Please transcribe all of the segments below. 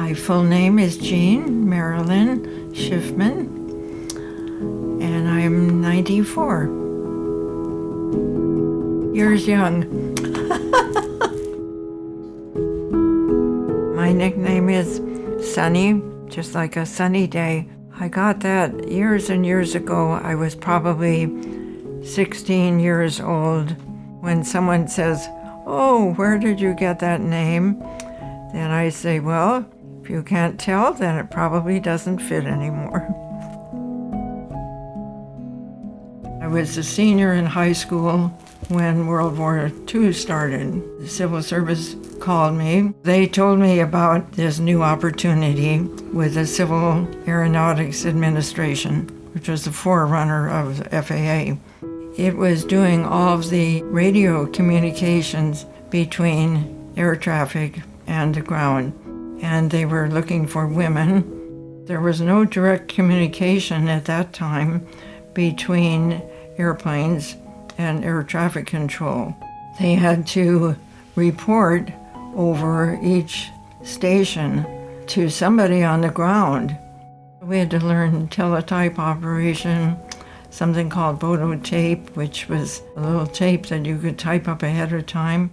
My full name is Jean Marilyn Schiffmann, and I'm 94. Years young. My nickname is Sunny, just like a sunny day. I got that years and years ago. I was probably 16 years old when someone says, "Oh, where did you get that name?" Then I say, "Well, if you can't tell, then it probably doesn't fit anymore." I was a senior in high school when World War II started. The Civil Service called me. They told me about this new opportunity with the Civil Aeronautics Administration, which was the forerunner of the FAA. It was doing all of the radio communications between air traffic and the ground, and they were looking for women. There was no direct communication at that time between airplanes and air traffic control. They had to report over each station to somebody on the ground. We had to learn teletype operation, something called photo tape, which was a little tape that you could type up ahead of time.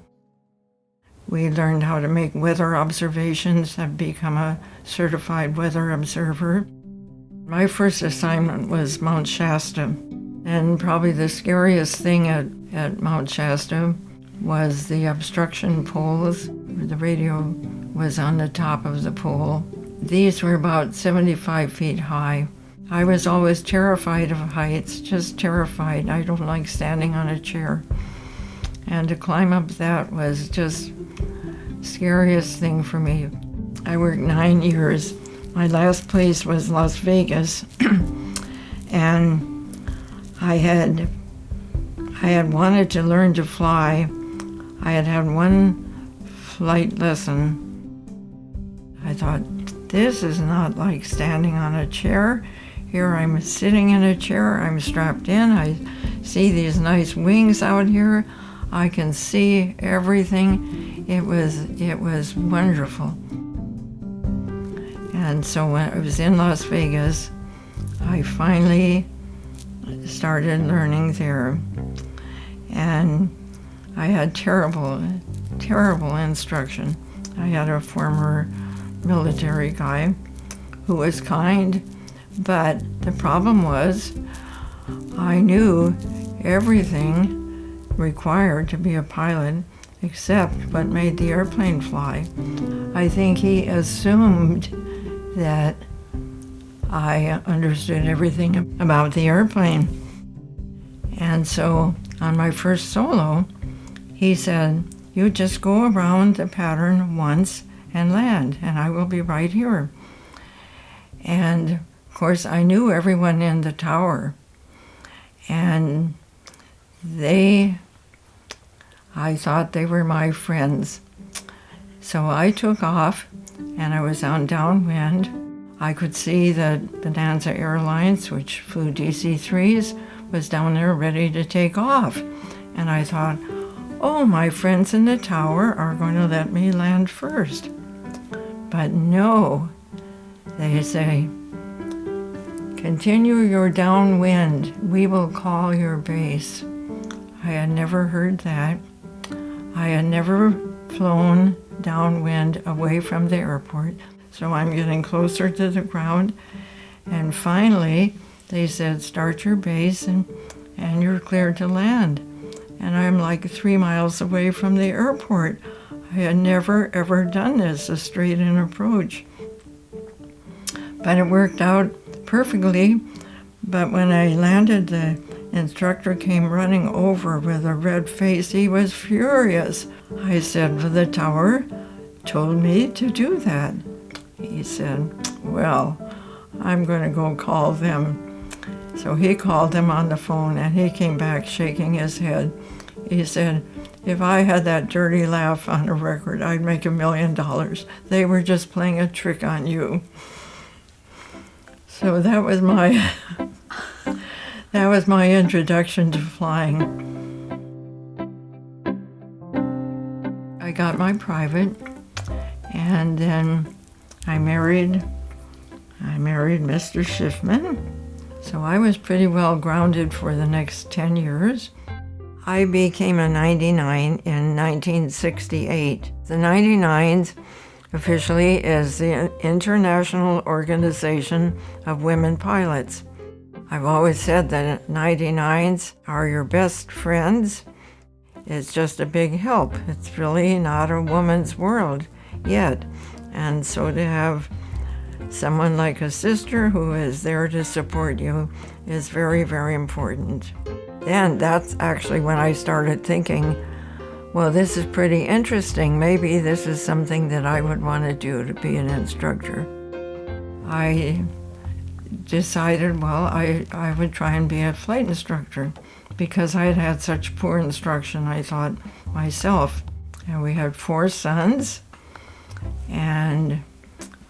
We learned how to make weather observations. I've become a certified weather observer. My first assignment was Mount Shasta, and probably the scariest thing at Mount Shasta was the obstruction poles. The radio was on the top of the pole. These were about 75 feet high. I was always terrified of heights, just terrified. I don't like standing on a chair. And to climb up that was just scariest thing for me. I worked 9 years. My last place was Las Vegas, and I had wanted to learn to fly. I had had one flight lesson. I thought, this is not like standing on a chair. Here I'm sitting in a chair, I'm strapped in, I see these nice wings out here. I can see everything. It was wonderful. And so when I was in Las Vegas, I finally started learning there. And I had terrible instruction. I had a former military guy who was kind, but the problem was I knew everything required to be a pilot except what made the airplane fly. I think he assumed that I understood everything about the airplane. And so on my first solo, he said, "You just go around the pattern once and land, and I will be right here." And of course, I knew everyone in the tower, and I thought they were my friends. So I took off, and I was on downwind. I could see that Bonanza Airlines, which flew DC-3s, was down there ready to take off. And I thought, oh, my friends in the tower are going to let me land first. But no, they say, "Continue your downwind. We will call your base." I had never heard that. I had never flown downwind away from the airport. So I'm getting closer to the ground. And finally, they said, "Start your base and you're cleared to land." And I'm like 3 miles away from the airport. I had never, ever done this, a straight-in approach. But it worked out perfectly. But when I landed, the instructor came running over with a red face. He was furious. I said, "Well, the tower told me to do that." He said, "Well, I'm going to go call them." So he called them on the phone, and he came back shaking his head. He said, "If I had that dirty laugh on a record, I'd make $1 million. They were just playing a trick on you." So that was my introduction to flying. I got my private, and then I married Mr. Schiffmann, so I was pretty well grounded for the next 10 years. I became a 99 in 1968. The 99s officially is the International Organization of Women Pilots. I've always said that 99s are your best friends. It's just a big help. It's really not a woman's world yet. And so to have someone like a sister who is there to support you is very, very important. And that's actually when I started thinking, well, this is pretty interesting. Maybe this is something that I would want to do, to be an instructor. I decided, well, I would try and be a flight instructor because I had had such poor instruction, I thought, myself. And we had 4 sons, and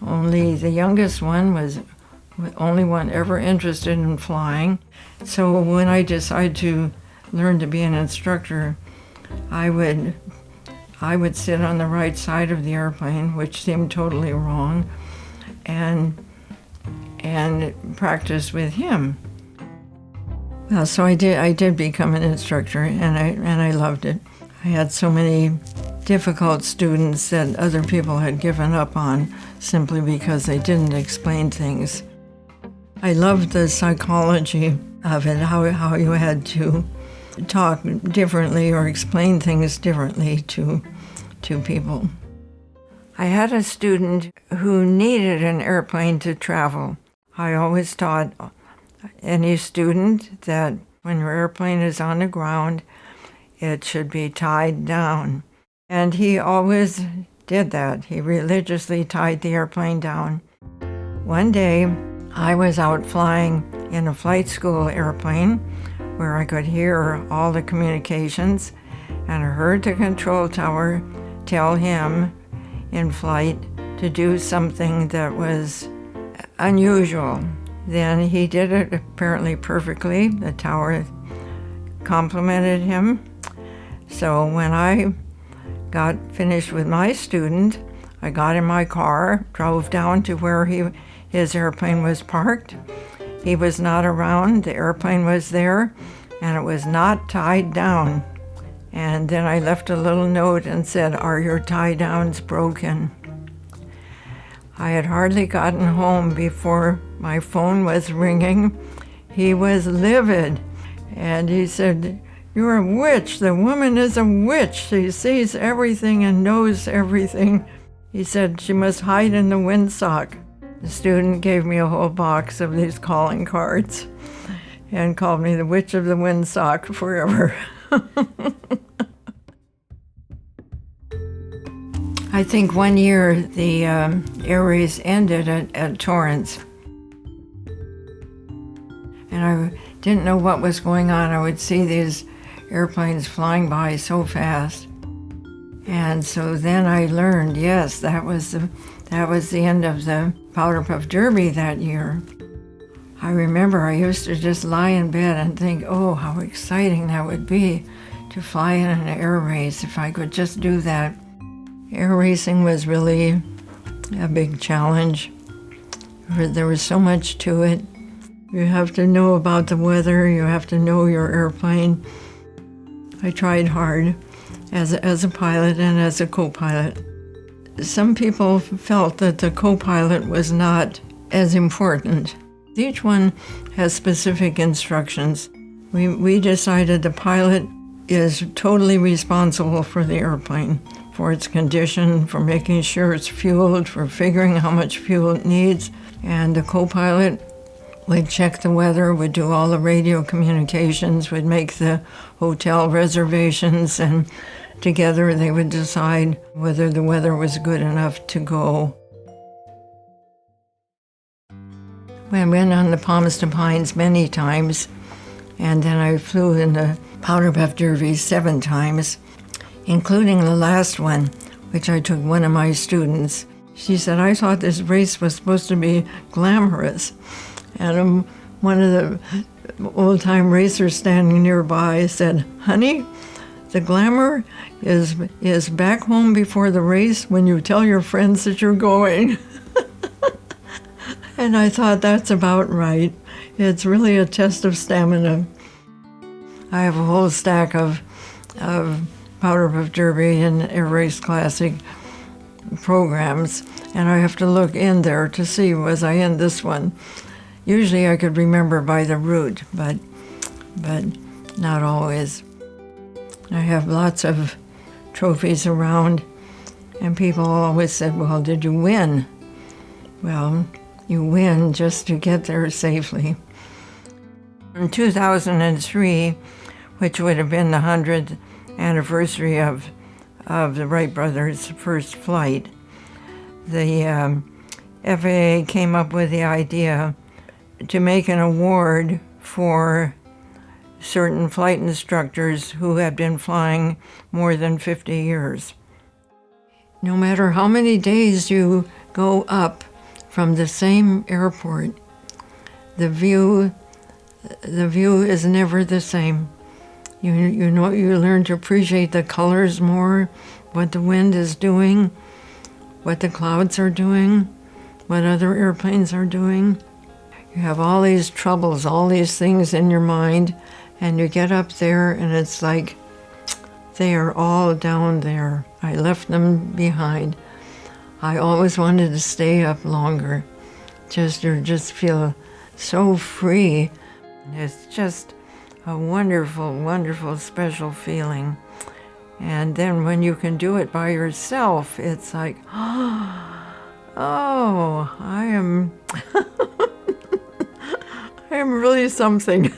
only the youngest one was the only one ever interested in flying. So when I decided to learn to be an instructor, I would sit on the right side of the airplane, which seemed totally wrong, and practice with him. Well, so I did become an instructor, and I loved it. I had so many difficult students that other people had given up on simply because they didn't explain things. I loved the psychology of it, how you had to talk differently or explain things differently to people. I had a student who needed an airplane to travel. I always taught any student that when your airplane is on the ground, it should be tied down. And he always did that. He religiously tied the airplane down. One day, I was out flying in a flight school airplane where I could hear all the communications, and I heard the control tower tell him in flight to do something that was unusual. Then he did it apparently perfectly. The tower complimented him. So when I got finished with my student, I got in my car, drove down to where his airplane was parked. He was not around, the airplane was there, and it was not tied down. And then I left a little note and said, "Are your tie downs broken?" I had hardly gotten home before my phone was ringing. He was livid, and he said, "You're a witch. The woman is a witch. She sees everything and knows everything." He said she must hide in the windsock. The student gave me a whole box of these calling cards and called me the witch of the windsock forever. I think one year the air race ended at Torrance, and I didn't know what was going on. I would see these airplanes flying by so fast, and so then I learned, yes, that was the end of the Powder Puff Derby that year. I remember I used to just lie in bed and think, oh, how exciting that would be to fly in an air race if I could just do that. Air racing was really a big challenge. There was so much to it. You have to know about the weather, you have to know your airplane. I tried hard as a pilot and as a co-pilot. Some people felt that the co-pilot was not as important. Each one has specific instructions. We decided the pilot is totally responsible for the airplane, for its condition, for making sure it's fueled, for figuring how much fuel it needs. And the co-pilot would check the weather, would do all the radio communications, would make the hotel reservations, and together they would decide whether the weather was good enough to go. I went on the Palms to Pines many times, and then I flew in the Powder Puff Derby 7 times, including the last one, which I took one of my students. She said, "I thought this race was supposed to be glamorous." And one of the old-time racers standing nearby said, "Honey, the glamour is back home before the race when you tell your friends that you're going." And I thought, that's about right. It's really a test of stamina. I have a whole stack of powderpuff derby and air race classic programs, and I have to look in there to see, was I in this one? Usually I could remember by the route, but not always. I have lots of trophies around, and people always said, well, did you win? Well, you win just to get there safely. In 2003, which would have been the 100th anniversary of the Wright brothers' first flight, the FAA came up with the idea to make an award for certain flight instructors who had been flying more than 50 years. No matter how many days you go up from the same airport, the view is never the same. You learn to appreciate the colors more, what the wind is doing, what the clouds are doing, what other airplanes are doing. You have all these troubles, all these things in your mind, and you get up there and it's like they are all down there. I left them behind. I always wanted to stay up longer. You just feel so free. It's just a wonderful, wonderful, special feeling. And then when you can do it by yourself, it's like, oh, I am I am really something.